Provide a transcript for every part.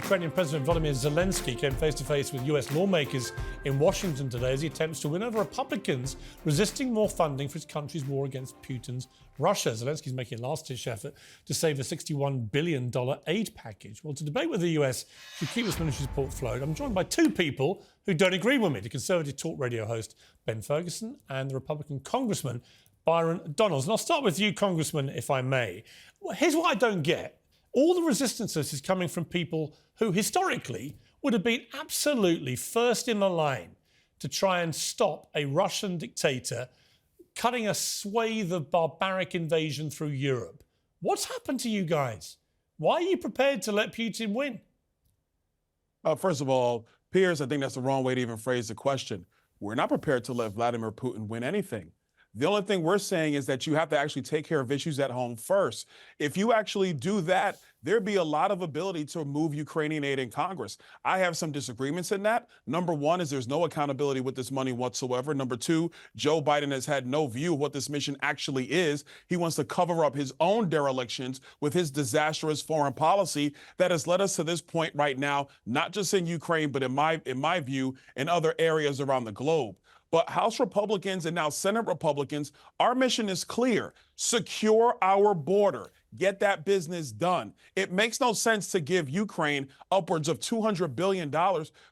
Ukrainian President Vladimir Zelensky came face-to-face with US lawmakers in Washington today as he attempts to win over Republicans resisting more funding for his country's war against Putin's Russia. Zelensky's making a last-ditch effort to save a $61 billion aid package. Well, to debate whether the US should keep this military support flowed, I'm joined by two people who don't agree with me, the Conservative talk radio host Ben Ferguson and the Republican Congressman Byron Donalds. And I'll start with you, Congressman, if I may. Well, here's what I don't get. All the resistance to this is coming from people who historically would have been absolutely first in the line to try and stop a Russian dictator cutting a swathe of barbaric invasion through Europe. What's happened to you guys? Why are you prepared to let Putin win? First of all, Piers, I think that's the wrong way to even phrase the question. We're not prepared to let Vladimir Putin win anything. The only thing we're saying is that you have to actually take care of issues at home first. If you actually do that, there'd be a lot of ability to move Ukrainian aid in Congress. I have some disagreements in that. Number one is there's no accountability with this money whatsoever. Number two, Joe Biden has had no view of what this mission actually is. He wants to cover up his own derelictions with his disastrous foreign policy that has led us to this point right now, not just in Ukraine, but in my view, in other areas around the globe. But House Republicans and now Senate Republicans, our mission is clear. Secure our border. Get that business done. It makes no sense to give Ukraine upwards of $200 billion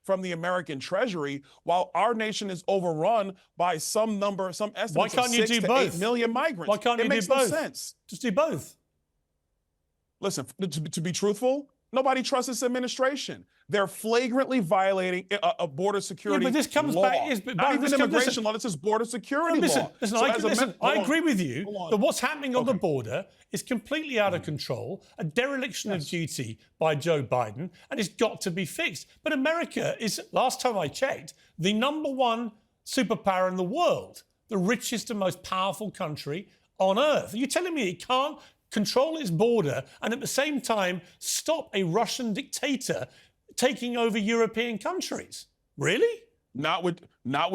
from the American Treasury while our nation is overrun by some estimates Why can't of you 6 do to both? 8 million migrants. Why can't you it makes do both? No sense. Just do both. Listen, to be truthful, nobody trusts this administration. They're flagrantly violating a border security law. Yeah, but this comes law. back... Not even immigration law, this is border security law. Listen, I agree with you that what's happening on the Okay. border is completely out of control, a dereliction of duty by Joe Biden, and it's got to be fixed. But America is, last time I checked, the #1 superpower in the world, the richest and most powerful country on earth. Are you telling me it can't control its border and at the same time stop a Russian dictator taking over European countries? Really? Not with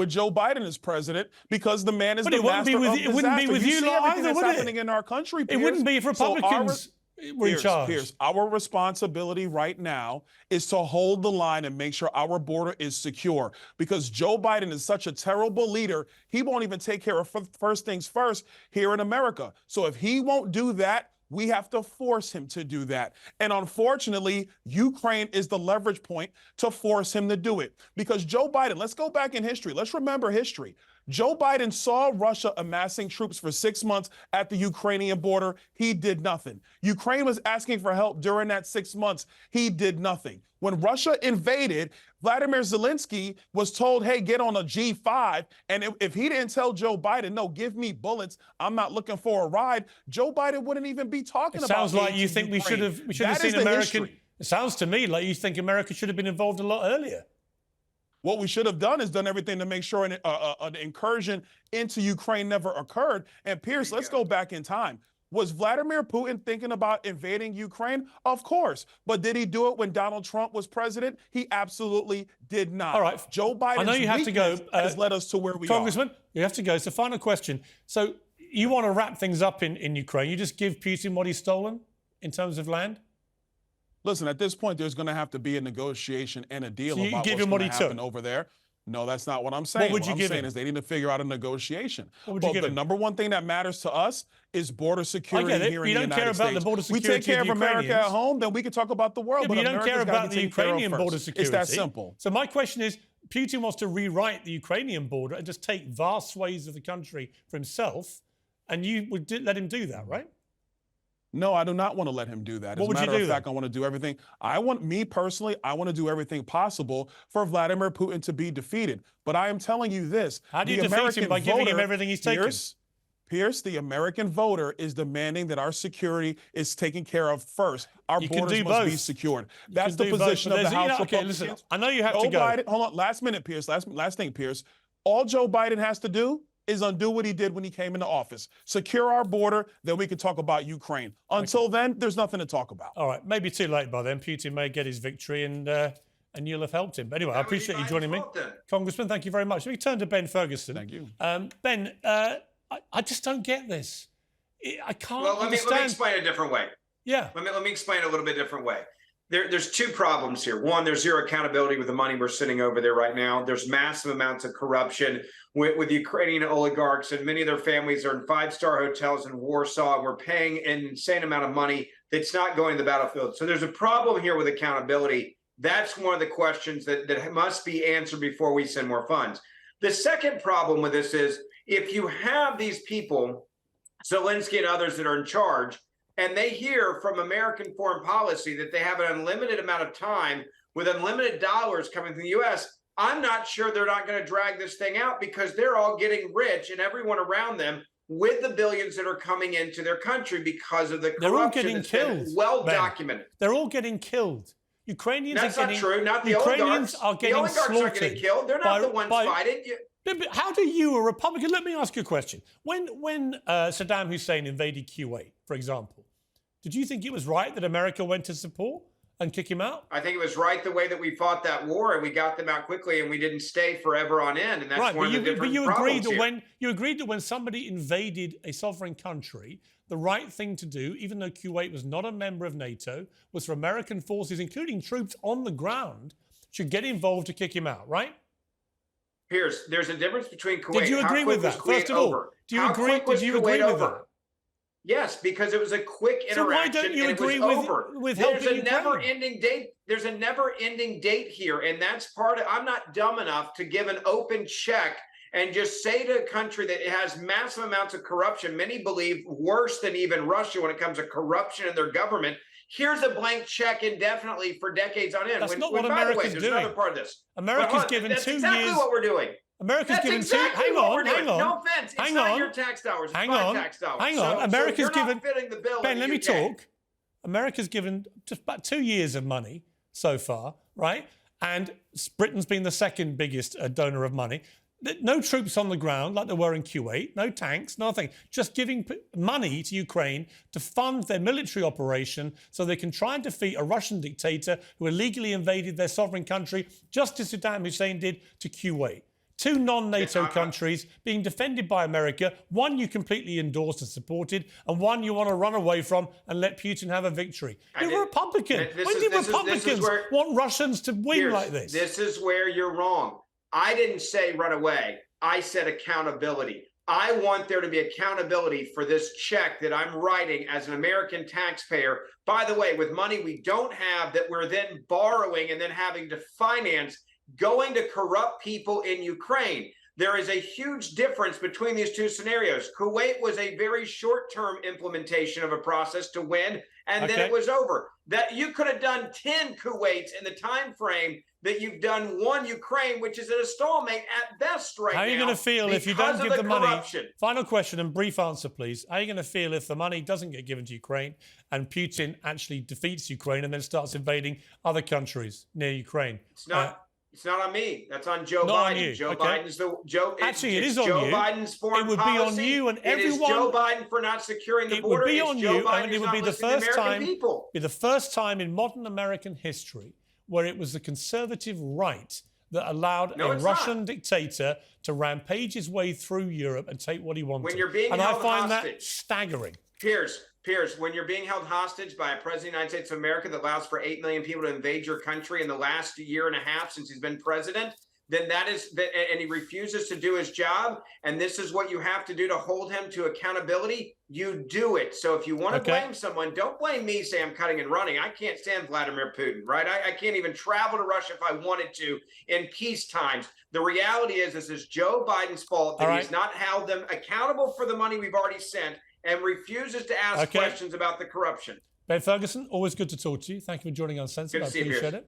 Joe Biden as president, because the man is But the it wouldn't master be with of you. It wouldn't be disaster. with you see lot everything either, that's would it? happening in our country, It Piers. wouldn't be if Republicans were in charge. Piers, our responsibility right now is to hold the line and make sure our border is secure. Because Joe Biden is such a terrible leader, he won't even take care of first things first here in America. So if he won't do that, we have to force him to do that. And unfortunately, Ukraine is the leverage point to force him to do it. Because Joe Biden, let's go back in history. Let's remember history. Joe Biden saw Russia amassing troops for 6 months at the Ukrainian border. He did nothing. Ukraine was asking for help during that 6 months. He did nothing. When Russia invaded, Vladimir Zelensky was told, hey, get on a G5. And if he didn't tell Joe Biden, no, give me bullets, I'm not looking for a ride, Joe Biden wouldn't even be talking about it. Sounds like you think we should have seen American... It sounds to me like you think America should have been involved a lot earlier. What we should have done is done everything to make sure an incursion into Ukraine never occurred. And Piers, let's go back in time. Was Vladimir Putin thinking about invading Ukraine? Of course. But did he do it when Donald Trump was president? He absolutely did not. All right. Joe Biden's I know you have to go. Has led us to where we Congressman, you have to go. So final question. So you want to wrap things up in Ukraine. You just give Putin what he's stolen in terms of land? Listen, at this point, there's going to have to be a negotiation and a deal So you about give what's him what going he to happen took? over there. No, that's not what I'm saying. What would you give I'm saying him? is they need to figure out a negotiation. What would you give the him? number one thing that matters to us is border security I get it. here You in the don't care United about States. the border security We take care of of the America at Ukrainians. home, then we can talk about the world. Yeah, but you don't care America's gotta about be the taken care of Ukrainian first. border security. It's that simple. So my question is, Putin wants to rewrite the Ukrainian border and just take vast swathes of the country for himself, and you would let him do that, right? No, I do not want to let him do that. What would you As a matter do of fact, I want to do everything. I want to do everything possible for Vladimir Putin to be defeated. But I am telling you this. How do you defeat him? By giving him everything he's taken? Piers, the American voter is demanding that our security is taken care of first. Our borders must be secured. That's the position of the House Republicans. Listen, I know you have to go. Biden, hold on, last minute, Piers. Last thing, Piers. All Joe Biden has to do is undo what he did when he came into office. Secure our border, then we can talk about Ukraine. Until then, there's nothing to talk about. All right, maybe too late by then. Putin may get his victory and you'll have helped him. But anyway, I appreciate you joining me. Congressman, thank you very much. Let me turn to Ben Ferguson. Thank you. Ben, I just don't get this. I can't Well, let me understand. explain it a different way. Yeah. Let me explain it a little bit different way. There's two problems here. One, there's zero accountability with the money we're sending over there right now. There's massive amounts of corruption with Ukrainian oligarchs, and many of their families are in five-star hotels in Warsaw, and we're paying an insane amount of money that's not going to the battlefield. So there's a problem here with accountability. That's one of the questions that must be answered before we send more funds. The second problem with this is if you have these people, Zelensky and others that are in charge, and they hear from American foreign policy that they have an unlimited amount of time with unlimited dollars coming from the U.S., I'm not sure they're not going to drag this thing out because they're all getting rich and everyone around them with the billions that are coming into their country because of the corruption. They're all getting killed. Well Ben. Documented. They're all getting killed. Ukrainians That's are getting, not true. Not the Ukrainians oligarchs. are getting the oligarchs slaughtered aren't getting killed. They're not the ones fighting. But how do you, a Republican, let me ask you a question. When Saddam Hussein invaded Kuwait, for example, did you think it was right that America went to support and kick him out? I think it was right the way that we fought that war and we got them out quickly and we didn't stay forever on end. And that's right, one of the different problems here. You agreed that when somebody invaded a sovereign country, the right thing to do, even though Kuwait was not a member of NATO, was for American forces, including troops on the ground, should get involved to kick him out, right? Piers, there's a difference between Kuwait. Did you agree with that? First of all, do you agree with that? Yes, because it was a quick interaction. So why don't you agree with helping Ukraine? Never-ending date. There's a never-ending date here, and that's part of. I'm not dumb enough to give an open check and just say to a country that it has massive amounts of corruption. Many believe worse than even Russia when it comes to corruption in their government. Here's a blank check indefinitely for decades on end. That's not what America's doing. Another part of this. America's given 2 years. That's exactly what we're doing. America's given exactly hang on. No offense. It's not your tax dollars. It's my tax dollars. Hang on. America's given. Fitting the bill Ben, let me talk. America's given just about 2 years of money so far, right? And Britain's been the second biggest donor of money. No troops on the ground like there were in Kuwait, no tanks, nothing. Just giving money to Ukraine to fund their military operation so they can try and defeat a Russian dictator who illegally invaded their sovereign country, just as Saddam Hussein did to Kuwait. 2 non-NATO countries being defended by America, one you completely endorsed and supported, and one you want to run away from and let Putin have a victory. You're a Republican. When did Republicans want Russians to win like this? This is where you're wrong. I didn't say run away. I said accountability. I want there to be accountability for this check that I'm writing as an American taxpayer. By the way, with money we don't have that we're then borrowing and then having to finance going to corrupt people in Ukraine. There is a huge difference between these two scenarios. Kuwait was a very short-term implementation of a process to win, and then it was over. That you could have done 10 Kuwaits in the time frame that you've done 1 Ukraine, which is at a stalemate at best right now. How are you going to feel if you don't give the money? Corruption. Final question and brief answer, please. How are you going to feel if the money doesn't get given to Ukraine and Putin actually defeats Ukraine and then starts invading other countries near Ukraine? It's not on me. That's on Joe Biden. On you. Joe Biden's the Joe. Actually, it is on Joe you. Biden's foreign policy. It would be on you and everyone. It is Joe Biden for not securing the border. It would be on you, and it would be the first time. Be the first time in modern American history where it was the conservative right that allowed a Russian dictator to rampage his way through Europe and take what he wanted. When you're being and held I find hostage, that staggering. Piers, when you're being held hostage by a president of the United States of America that allows for 8 million people to invade your country in the last year and a half since he's been president, then and he refuses to do his job, and this is what you have to do to hold him to accountability, you do it. So if you want to blame someone, don't blame me, say I'm cutting and running. I can't stand Vladimir Putin, right? I can't even travel to Russia if I wanted to in peace times. The reality is this is Joe Biden's fault that he's not held them accountable for the money we've already sent and refuses to ask questions about the corruption. Ben Ferguson, always good to talk to you. Thank you for joining Uncensored. I appreciate it.